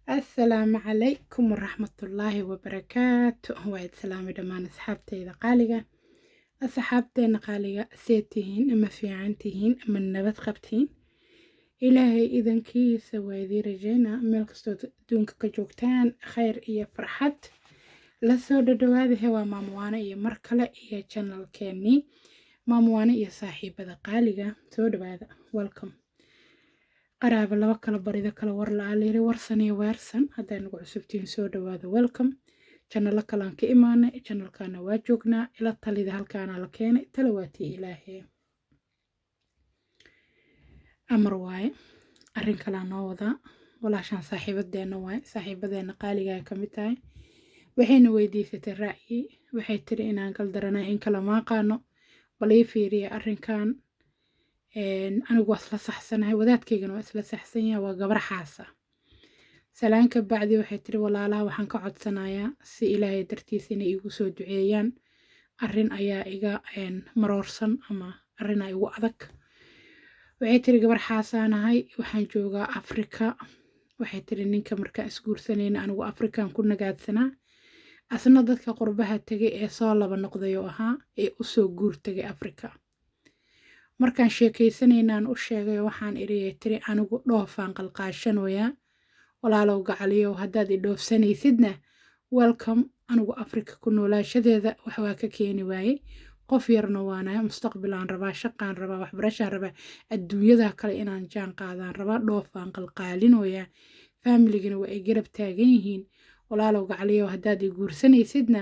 السلام عليكم ورحمة الله وبركاته. وايد سلامي دمان أصحابتي إذا قالقة أصحابتين قالقة سيتهين أما في عنتهين أما النبات قبتين إلهي إذن كي سويدي رجينا ملكستو دونك كجوكتان خير إيا فرحت لسو دادوادي هوا ماموانا إيا مركلة إيا channel كيني ماموانا إيا صاحبة قالقة سو دوادا welcome qaraaba laba kala barida kala war la-aa layiri warsan iyo weersan hadday nagu cusubtiin soo dhawaada welcome janalo kalaan ka imaanay janalkaana waa joognaa ila talida halkaana la keenay tala waatii ilaahee amar waaye arrin kalaa noo wadaa walaashaan saaxiibadeena waaye saaxiibadeena qaaligaa ka mid tahay waxayna weydiisatay ra'yi waxay tiri inaan galdaranaa in kala maaqaano bal ii fiiriya arrinkan anigu waa isla saxsanahay wadaadkaygana waa isla saxsan yahay waa gabar xaasa salaanka bacdi waxay tiri walaalaha waxaan ka codsanayaa si ilaahay dartiisa inay iigu soo duceeyaan arrin ayaa iga maroorsan ama arrinaa igu adag waxay tiri gabar xaasaanahay waxaan joogaa Afrika waxay tiri ninka markaan isguursanayna anigu Afrikaan ku nagaadsanaa asna dadka qurbaha tagay ee soo laba noqday oo ahaa ee u soo guur tagay Afrika markaan sheekaysanaynaan u sheegay waxaan iriyay tiri anigu dhoofaan qalqaashanoyaa walaalow gacaliyow haddaad i dhoofsanaysidna welcome anigu Afrika ku noolaashadeeda wax waa ka keeni waayey qof yarna waanahay mustaqbalaan rabaa shaqaan rabaa waxbarashaan rabaa adduunyada kale inaan jaan qaadaan rabaa dhoofaan qalqaalinoyaa familigana waa ay garab taagan yihiin walaalow gacaliyow haddaad i guursanaysidna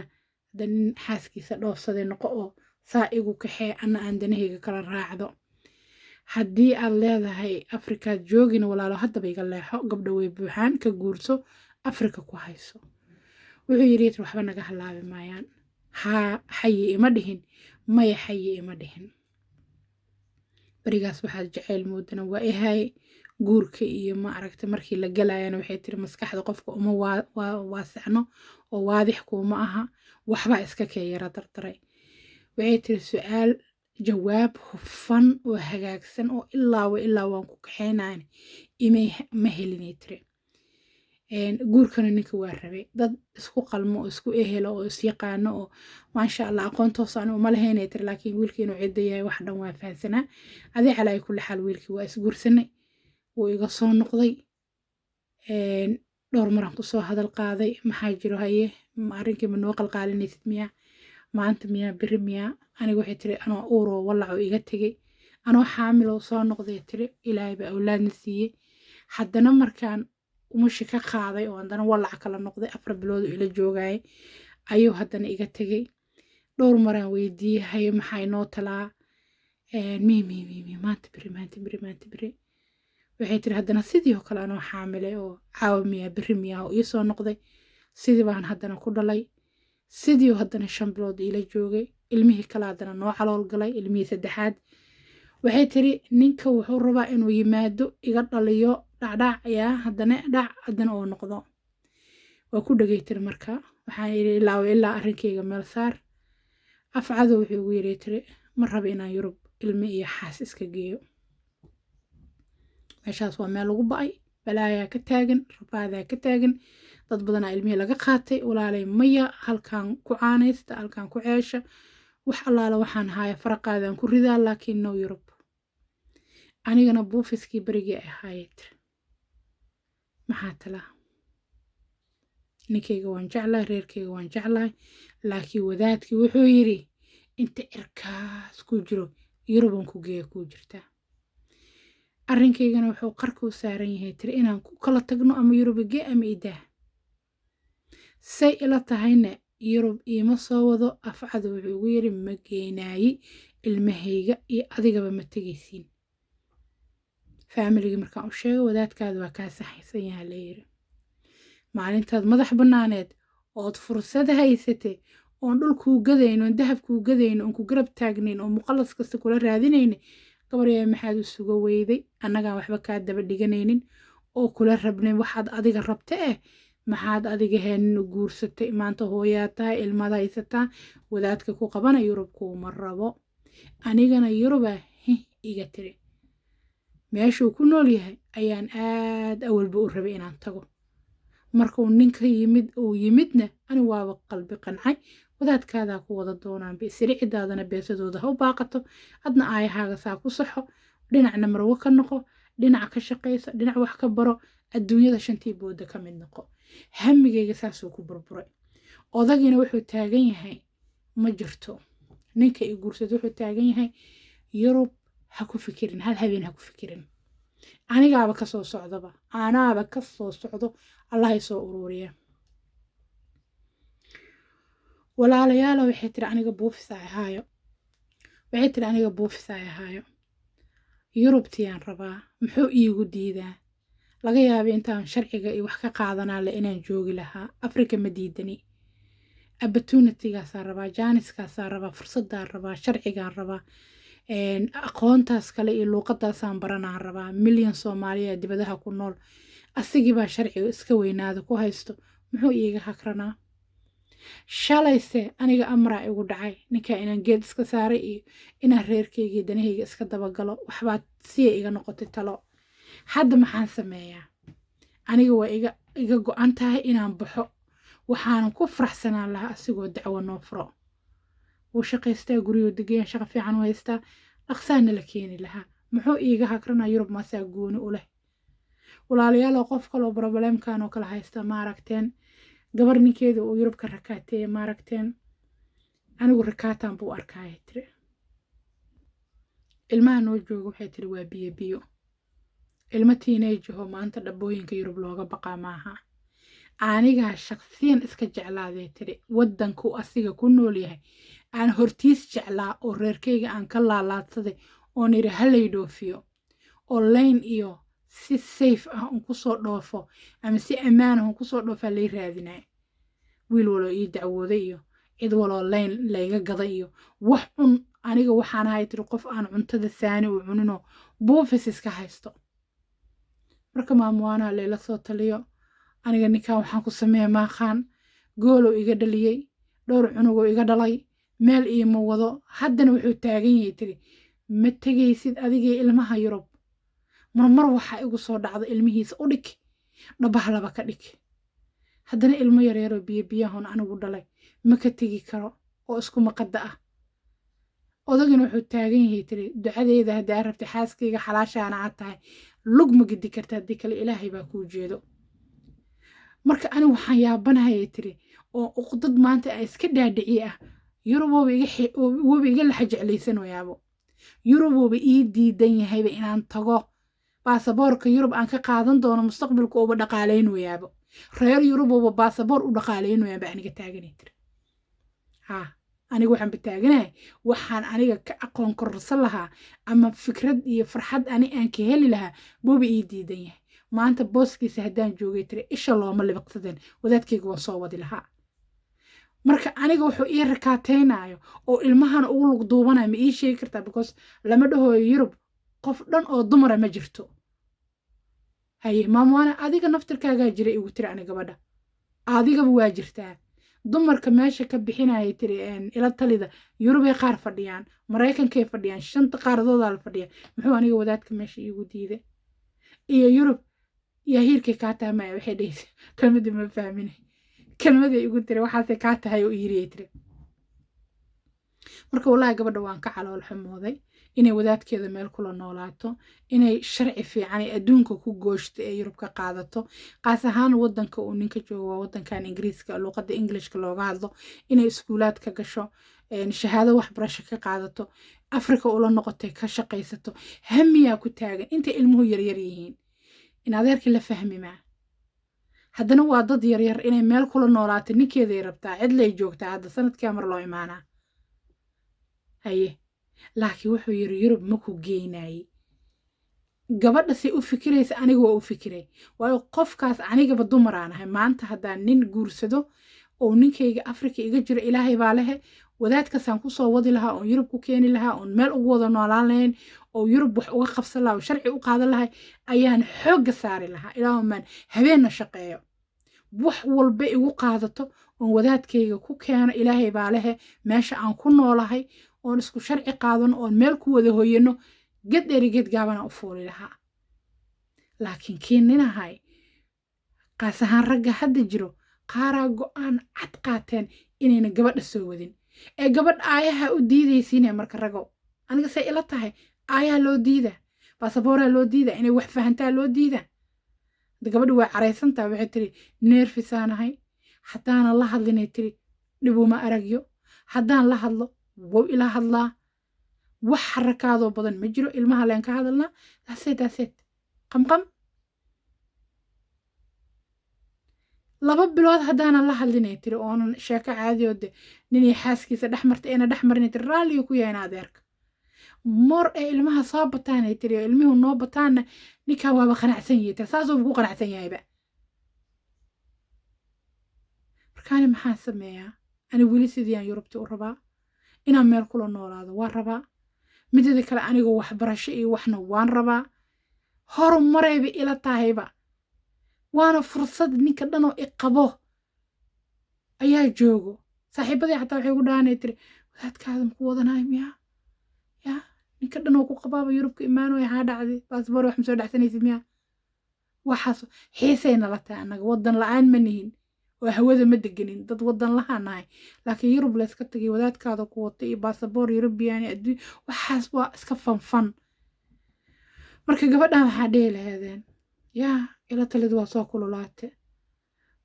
hadda nin xaaskiisa dhoofsaday noqo oo saa igu kaxee ana aan danahayga kala raacdo haddii aad leedahay Afrikaad joogin walaalo haddaba iga leexo gabdho way buuxaan ka guurso Afrika ku hayso wuxuu yiri waxba naga halaabi maayaan xayi ima dhihin maya xayi ima dhihin barigaas waxaad jeceyl moodana waa ihay guurka iyo ma aragtay markii la galayana waxay tiri maskaxda qofka uma waasicno oo waadix kuma aha waxba iska keeyara dardaray waxay tiri su'aal jawaab hufan oo hagaagsan oo ilaa waan ku kaxeynaan imay ma helinay tiri guurkana ninka waa rabay dad isku qalmo oo isku ehelo oo is yaqaano oo maasha Allah aqoontoos aan uma lahaynay tiri laakiin wiilkii inuu cid yahay wax dhan waa fahansanaa adii calay kulli xal wiilkii waa isguursanay wuu iga soo noqday dhowr maran ku soo hadal qaaday maxaa jiro haye arrinkii ma noo qalqaalinaysid miyaa maanta miyaa biri miyaa aniga waxay tiri anoo uuroo walaco iga tegay anoo xaamiloo soo noqday tiri ilaahay baa awlaadna siiyey haddana markaan umushi ka qaaday oo haddana walac kala noqday 4 bilood ila joogay ayuu haddana iga tegay dhowr maraan weydiiyay haye maxaa inoo talaa maanta biri waxay tiri haddana sidii oo kale anoo xaamilay oo caawa miyaa biri miyaa oo ii soo noqday sidii baan haddana ku dhalay sidii haddana 5 bilood ila joogay ilmihii kala haddana noo calool galay ilmihii saddexaad waxay tiri ninka wuxuu rabaa inuu yimaado iga dhaliyo dhacdhacaya haddana oo noqdo waa ku dhageytir marka waxaan yiri ilaa arrinkeyga meel saar afcado wuxuu ugu yiri tiri ma rabo inaan Yurub ilmi iyo xaas iska geeyo meeshaas waa meel lagu ba'ay balaayaa ka taagan rabaadaa ka taagan dad badan ilmihi laga qaatay walaalay maya halkaan ku caanaysta halkaan ku ceesha wax allaala waxaan haaya faraqaadan ku ridaa laakiin no Yurub anigana buufiskii barigii ay ahaayeen maxaa tala ninkeyga waan jeclahay reerkeyga waan jeclahay laakiin wadaadkii wuxuu yiri inta cirkaas ku jiro Yuruban ku geeyo ku jirtaa arrinkeygana wuxuu qarka u saaran yahay tiri inaan ku kala tagno ama Yurubige ama idaa say ila tahayna Yurub iima soo wado afcado wuxuu ugu yiri ma geenaayi ilmahayga iyo adigaba ma tegaysiin familiga markaan u sheego wadaadkaada waa kaa saxaysan yahay la yiri maalintaad madax banaaneed ood fursad haysatay oon dhul kuu gadayn oon dahab kuu gadayn oon ku garab taagnayn oo muqallas kasta kula raadinayn gabaryahay maxaad u suga weyday annagaan waxba kaa daba dhiganaynin oo kula rabnay waxaad adiga rabta maxaad adiga heenin u guursatay maanta hooyaa tahay ilmada haysataa wadaadka ku qabana Yurub kuma rabo anigana Yuruba iga tiri meeshuu ku nool yahay ayaan aad awalba u rabay inaan tago markuu ninka yimidna ani waaba qalbi qancay wadaadkaadaa ku wada doonaan siricidaadana beesadooda ha u baaqato adna aayahaaga saa ku saxo dhinacna marwo ka noqo dhinac ka shaqaysa dhinac wax ka baro adduunyada shantii booda ka mid noqo hamigayga saasuu ku burburay odagiina wuxuu taagan yahay ma jirto ninka i guursada wuxuu taagan yahay yurub ha ku fikirin hal habeen ha ku fikirin anigaaba ka soo socdaba anaaba ka soo socdo allahay soo ururiya walaalayaala waxay tiri aniga buufisa ahaayo yurubtiyaan rabaa muxuu iigu diidaa laga yaabay intaan sharciga iyo wax ka qaadanaa le inaan joogi lahaa afrika ma diidani opportunitygaasaa rabaa jaaniskaasaa rabaa fursadaan rabaa sharcigaan rabaa aqoontaas kale iyo luuqadaasaan baranaan rabaa milyan soomaaliya dibadaha ku nool asigibaa sharciga iska weynaada ku haysto muxuu iiga hakranaa shalayse aniga amraa igu dhacay ninkaa inaan geed iska saaray iyo inaan reerkayga danahayga iska dabagalo waxbaad siya iga noqotay talo hadda maxaan sameeyaa aniga waa iga go-an tahay inaan baxo waxaanan ku faraxsanaan lahaa asigoo dacwo noo furo wuu shaqaystaa guriyoo degayaan shaqo fiican u haystaa dhaqsaana la keeni lahaa muxuu iiga hakranaa yurub maasaa gooni u leh walaalayaaloo qof kaloo broblemkan oo kala haysta ma aragteen gabar ninkeeda uu yurub ka rakaateeye ma aragteen anigu rakaataan buu arkaaya tiri ilmaha noo jooga waxay tiri waa biyo ilmo tiinayjaho maanta dhabooyinka yurub looga baqaa maaha anigaa shaqsiyan iska jeclaaday tiri waddanku asiga ku nool yahay aan hortiis jeclaa oo reerkayga aan ka laalaadsaday oon idhi halay dhoofiyo oo layn iyo si safe ah un kusoo dhoofo ama si ammaan ah un kusoo dhoofaa lay raadinaa wiil waloo ii dacwooday iyo cid waloo layn layga gaday iyo wax cun aniga waxaan ahay tiri qof aan cuntada saani u cuninoo buufis iska haysto marka maamuwaanaha layla soo taliyo aniga ninkan waxaan ku sameeya maaqaan goolow iga dhaliyey dhowr cunugoo iga dhalay meel iima wado haddana wuxuu taagan yahay tiri ma tegaysid adigii ilmaha yurub marmar waxaa igu soo dhacda ilmihiisa u dhig dhabahlaba ka dhig haddana ilmo yaryaroo biyahon anigu dhalay ma ka tegi karo oo isku maqada ah odagina wuxuu taagan yahay tiri ducadeyda haddii aad rabtay xaaskayga xalaashaana aad tahay lug ma gedi karta haddii kale ilaahay baa kuu jeedo marka ani waxaan yaabanahayay tiri oo uqdad maanta a iska dhaadhiciye ah yurubooba iga laxa jeclaysanoyaabo yurubooba ii diidan yahayba inaan tago baasaboorka yurub aan ka qaadan doono mustaqbalka ooba dhaqaalaynoyaabo reer yurubooba baasaboor u dhaqaalaynoyaaba aniga taaganay tiri aniga waxaan bataaganahay waxaan aniga ka aqoon kororsan lahaa ama fikrad iyo farxad ani aan ka heli lahaa booba ii diidan yahay maanta booskiisa haddaan joogay tiri isha looma libaqsadeen wadaadkayga waa soo wadi lahaa marka aniga wuxuu ii rakaataynayo oo ilmahana ugu lug duubanayo ma ii sheegi kartaa because lama dhahooyo yurub qof dhan oo dumara ma jirto haye maamuwaana adiga naftirkaagaa jira igu tiri ani gabadha adigaba waa jirtaa dumarka meesha ka bixinaya tiri ila talida yurubay qaar fadhiyaan maraykankay fadhiyaan shanta qaaradoodaa la fadhiya muxuu aniga wadaadka meesha iigu diiday iyo yurub yaa hiirkay kaa tahay maya waxay dhahaysa kelmadii ma fahmine kelmaday igu tiri waxaasay kaa tahay oo iiriyay tiri marka wallaahi gabadha waan ka calool xumooday inay wadaadkeeda meel kula noolaato inay sharci fiican ee adduunka ku gooshto ee yurub ka qaadato qaas ahaan waddanka uu ninka joogo waa waddankan ingiriiska luuqadda englishka looga hadlo inay iskuulaad ka gasho shahaado waxbarasho ka qaadato afrika ula noqotay ka shaqaysato hamiyaa ku taagan intay ilmuhu yaryar yihiin in adeerkii la fahmi maa haddana waa dad yaryar inay meel kula noolaato ninkeeday rabtaa cidlay joogtaa hadda sanadkii amar loo imaanaa haye laakiin wuxuu yiri yurub ma ku geynayay gabadha say u fikiraysa aniga waa u fikiray waayo qofkaas anigaba dumaraan ahay maanta haddaan nin guursado oo ninkayga afrika iga jiro ilaahay baa lehe wadaadkaasaan kusoo wadi lahaa oon yurub ku keeni lahaa oon meel ugu wada noolaan lahayn oo yurub wax uga qabsan lahaa oo sharci u qaadan lahay ayaan xoogga saari lahaa ilaahumaan habeenna shaqeeyo wax walba igu qaadato oon wadaadkayga ku keeno ilaahay baa lehe meesha aan ku noolahay oon isku sharci qaadano oon meel ku wada hoyano ged dheeri ged gaabana u fuuli lahaa laakiin kii ninahay qaas ahaan ragga hadda jiro qaaraa go-aan cad qaateen inayna gabadha soo wadin ee gabadh aayaha u diidaysiinaya marka ragow aniga say ila tahay aayaha loo diida baasaboorha loo diida inay wax fahantaa loo diida gabadhi waa caraysantaa waxay tiri neerfisaanahay haddaanan la hadlinay tiri dhibuma aragyo haddaan la hadlo wow ila hadlaa wax xarakaadoo badan ma jiro ilmaha leen ka hadalnaa daaseed qamqam 2 bilood haddaanan la hadlinay tiri oonan sheeko caadi oo de ninay xaaskiisa dhex martay eena dhex marinay tiri raalliga ku yahay adeerka mor ee ilmaha soo bataanay tiri oo ilmuhu noo bataana ninkaa waaba qanacsan yahay tiri saasuu ku qanacsan yahayba markaani maxaan sameeyaa ani weli sidii aan yurubti u rabaa inaan meel kula noolaado waan rabaa midada kale anigoo waxbarasho iyo waxna waan rabaa horumarayba ila tahayba waana fursad ninka dhanoo iqabo ayaa joogo saaxiibadii xataa waxay ku dhaanay tiri wadaadkaada maku wadanahay miyaa yaa ninka dhanoo ku qabaaba yurubka imaanooya haa dhacday baasboor wax ma soo dhacsanaysid miyaa waxaas xiisayna la tahay annaga waddan la-aan ma nihin oo hawada ma deganin dad waddan lahaa nahay laakiin yurub la iska tagay wadaadkaada ku watay iyo baasaboor yurubiyaani adduun waxaas waa iska fanfan marka gabadhan waxaa dhihi lahaadeen yaa ila talid waa soo kululaate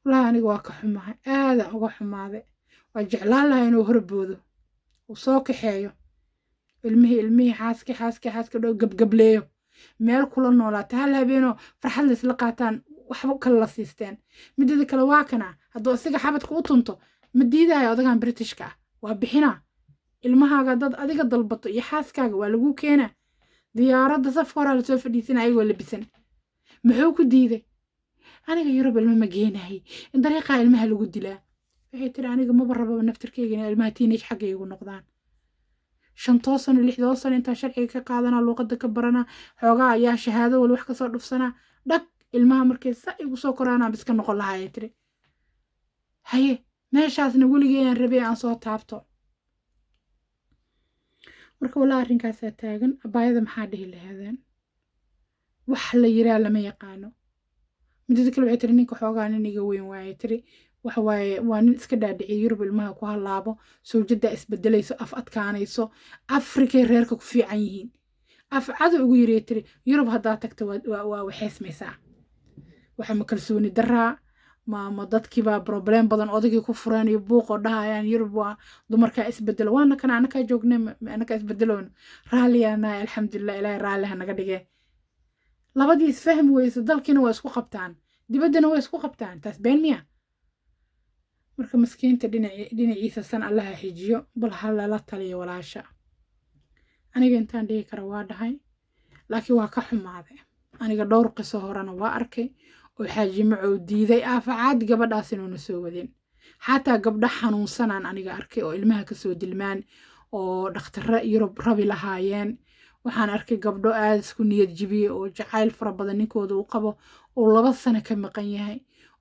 wallaahi aniga waa ka xumahay aadaan uga xumaade waa jeclaan lahaa inuu horboodo uu soo kaxeeyo ilmihii xaaski dhow gabgableeyo meel kula noolaate hal habeenoo farxad laysla qaataan waxba kale la siisteen midada kale waa kana hadduu asiga xabadka u tunto ma diidaayo odagan britishka ah waa bixinaa ilmahaaga dad adiga dalbato iyo xaaskaaga waa lagu keenaa diyaaradda safka horaa lasoo fadhiisana ayagoo labisan muxuu ku diiday aniga yurub ilma ma geenahay in dariiqaa ilmaha lagu dilaa waxay tiri aniga maba rababa naftirkayga inay ilmaha tiinage xaggaygu noqdaan 5 sano 6 sano intaa sharciga ka qaadanaa luuqadda ka baranaa xoogaa ayaa shahaado wal wax kasoo dhufsanaa dhag ilmaha markay sa igu soo koraanaa biska noqon lahaayay tiri haye meeshaasna weligeen rabay aan soo taabto marka walaa arrinkaasaa taagan abaayada maxaa dhihi lahaadeen wax la yiraa lama yaqaano midada kale waxay tiri ninka xoogaa nin iga weyn waaye tiri waxa waaye waa nin iska dhaadhiciya yurub ilmaha ku halaabo sawjaddaa isbedelayso af adkaanayso afrikay reerka ku fiican yihiin af cadow ugu yiree tiri yurub haddaa tagta waa waxeysmaysaa waxa ma kalsooni daraa ma dadkiibaa problem badan odagii ku fureen iyo buuqoo dhahayaan yurub waa dumarkaa isbedelo waana kana anakaa joognay anakaa isbedeloon raalliyaanahay alxamdulilah ilaahay raalliha naga dhigee labadii isfahmi weyso dalkiina waa isku qabtaan dibaddana waa isku qabtaan taas been miya marka maskiinta dhinaciisa san allaha xijiyo bal ha lala taliyo walaasha aniga intaan dhihi kara waa dhahay laakiin waa ka xumaaday aniga dhowr qiso horena waa arkay oo xaaji macow diiday aafacaad gabadhaas inuuna soo wadin xataa gabdha xanuunsanaan aniga arkay oo ilmaha kasoo dilmaan oo dhakhtarra yurub rabi lahaayeen waxaan arkay gabdho aad isku niyad jibiyey oo jacayl fara badan ninkooda u qabo oo 2 sano ka maqan yahay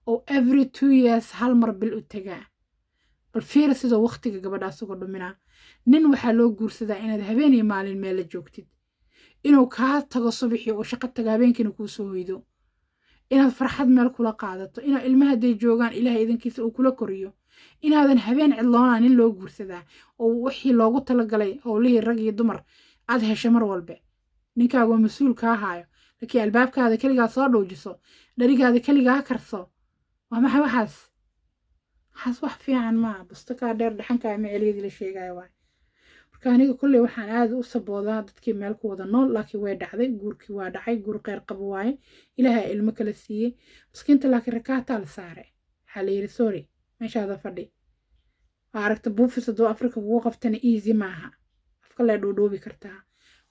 oo every 2 years hal mar bil u tagaa bal fiir sidoo waqtiga gabadhaas uga dhuminaa nin waxaa loo guursadaa inaad habeen iyo maalin meel la joogtid inuu kaa tago subaxii oo shaqo taga habeenkiina kuu soo hoydo inaad farxad meel kula qaadato inaa ilmaha haday joogaan ilaahay idankiisa uu kula koriyo inaadan habeen cidloonaa nin loo guursadaa oo wixii loogu talagalay howlihii rag iyo dumar aad hesho mar walbe ninkaaga waa mas-uul kaa haayo laakiin albaabkaada keligaa soo dhowjiso dharigaada keligaa karso waa maxay waxaas wax fiican maa bustakaa dheer dhaxankaa ma celiyadii la sheegaya waay marka aniga kulley waxaan aad u saboodaa dadkii meel ku wada nool laakiin way dhacday guurkii waa dhacay guur qeyr qabo waaye ilaahay ilmo kala siiyey miskiinta laakiin rakaataa la saaray waxaa la yidhi sorry meeshaada fadhi waa aragta buufis hadduu afrika kugu qabtana easy maaha afka lee dhuudhuubi kartaa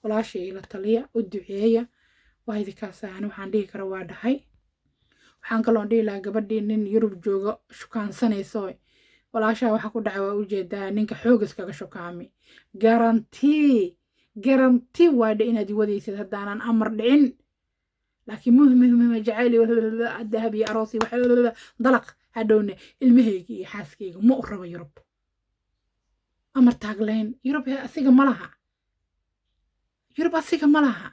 walaasha ila taliya u duceeya waa idinkaasa ani waxaan dhihi kara waa dhahay waxaan kaloon dhihi lahaa gabadhii nin yurub jooga shukaansanayso walaashaa waxa ku dhacay waa ujeedaa ninka xoogas kaga shukaami garantii waadha inaad wadaysid haddaanan amar dhicin laakiin muhima jacayli dahab iyo aroosi dalaq hadhowne ilmahayga iyo xaaskayga ma u rabo yurub amar taaglayn yurub asiga ma laha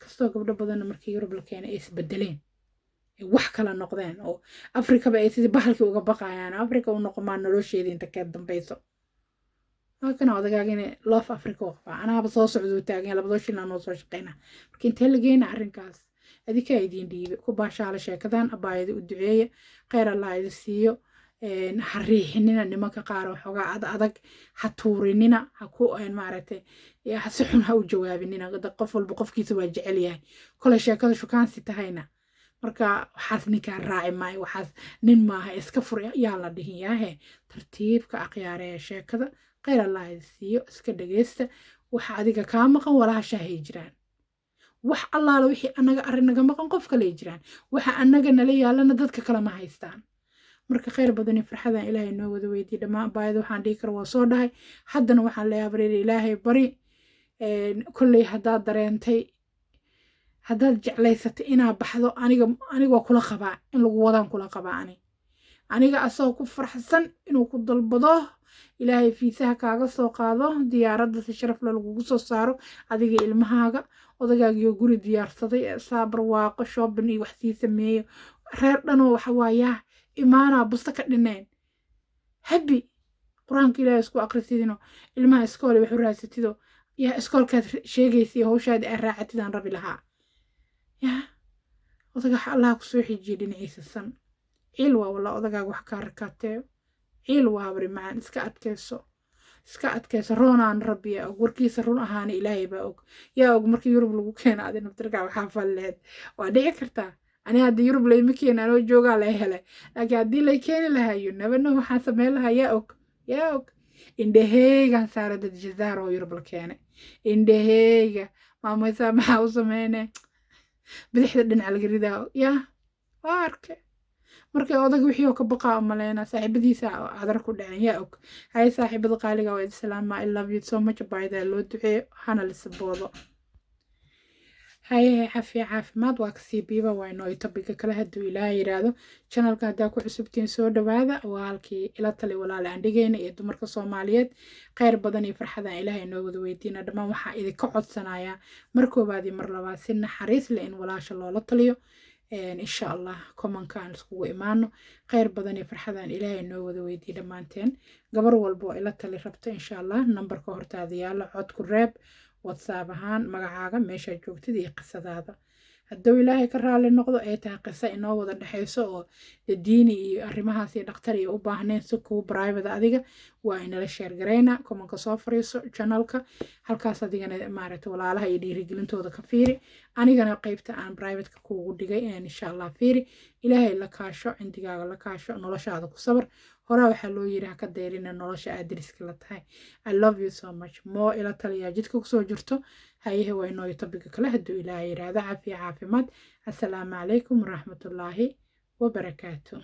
kastoo gabdho badanna markii yurub la keenay ay isbedeleen wax kala noqdeen oo afrikaba ay sidii bahalkii uga baqayaan afrika u noqomaan nolosheedii inta ka dambayso halkana odagaagina loof afrika u qabaa anaaba soo socdo taagan labadoo shil aan soo shaqeyna marka intee la geena arrinkaas adika idiin dhiibe ku baashaala sheekadan abaayada u duceeya kheyr allah idi siiyo ha riixinina nimanka qaar waxoogaa adag ha tuurinina ha ku maaragtay si xun ha u jawaabinina qof walba qofkiisa waa jecel yahay kole sheekada shukaansi tahayna marka waxaas ninkaa raaci maayo waxaas nin maaha iska fur yaa la dhihin yaahe tartiibka akhyaaree sheekada kheyr allah idi siiyo iska dhageysta waxa adiga kaa maqan walaashahay jiraan wax allaala wixii annaga arinaga maqan qof kale jiraan waxa annaga nala yaalana dadka kale ma haystaan marka kheyr badan iyo farxadan ilaahay noo wada weydiiy dhammaan baayada waxaan dhihi kara waa soo dhahay haddana waxaan leeyahay bareer ilaahay bari kolley haddaad dareentay haddaad jeclaysatay inaa baxdo aniga waa kula qabaa in lagu wadaan kula qabaa aniga asagoo ku farxsan inuu ku dalbado ilaahay fiisaha kaaga soo qaado diyaaradda si sharafle lagugu soo saaro adiga ilmahaaga odagaagiyo guri diyaarsaday saabar waaqo shoobin iyo wax sii sameeyo reer dhanoo waxa waayaa imaanaa busta ka dhineen habi qur-aanka ilaahay isku aqrisidino ilmaha iskoole wax u raasatido yaa iskoolkaad sheegaysa hawshaadii aa raacatidaan rabi lahaa yaa odagax allaha kusoo xijiye dhinaciisa san ciil waa walla odagaaga wax kaa rakaatee ciil waa habri macaan iska adkayso roonaan rabbi yaa og warkiisa run ahaana ilaahay baa og yaa og markii yurub lagu keena adi naftirkaa waxaa falleed waa dhici kartaa ani hadda yurub layma keena anoo joogaa lay helay laakiin haddii lay keeni lahayo nabadna waxaan sameyn lahaa yaa og indhaheygaan saara dad jazaar oo yurub la keenay indhaheyga maamaysaa maxaa u sameyne bidixda dhinaca laga ridaa yaa waa arke markay odag wixii oo ka baqaa umaleynaa saaxiibadiisa cadar ku dhaceen yaa og hay saaxiibada qaaliga waa islaama I love you so much bayda loo duceeyo hana la saboodo haye caafimaad waa kasii biiba waa inoo topiga kale hadduu ilaahay yiraahdo channelka haddaa ku cusubtiin soo dhawaada waa halkii ila tali walaala aan dhigayna iyo dumarka Soomaaliyeed kheyr badan iyo farxadan ilaahay noo wada weydiina dhammaan waxaa idinka codsanayaa mar koobaad iyo mar labaad si naxariis leh in walaasha loola taliyo insha allah komanka aan iskugu imaano kheyr badan iyo farxadan ilaahay noo wada weydiiy dhammaanteen gabar walba oo ila tali rabto insha allah nambarka hortaada yaala cod ku reeb whatsapp ahaan magacaaga meesha joogtid iyo qisadaada hadduu ilaahay ka raali noqdo ay tahay qiso inoo wada dhexayso oo diini iyo arrimahaas iyo dhaqtar iyo u baahneen si kuu private adiga waa inala share gareyna komanka soo fariiso channelka halkaas adigana maaragtay walaalaha iyo dhiirigelintooda ka fiiri anigana qaybta aan privateka kuugu dhigay inaan insha allah fiiri ilaahay la kaasho cindigaaga la kaasho noloshaada ku sabar horaa waxaa loo yiri ha ka deyrina nolosha aad deriska la tahay I love you so much moo ila taliyaa jidka kusoo jirto hayahe waa inoo topiga kale hadduu ilaahay yiraahdo caafimaad assalaamu calaykum waraxmatullaahi wabarakaatu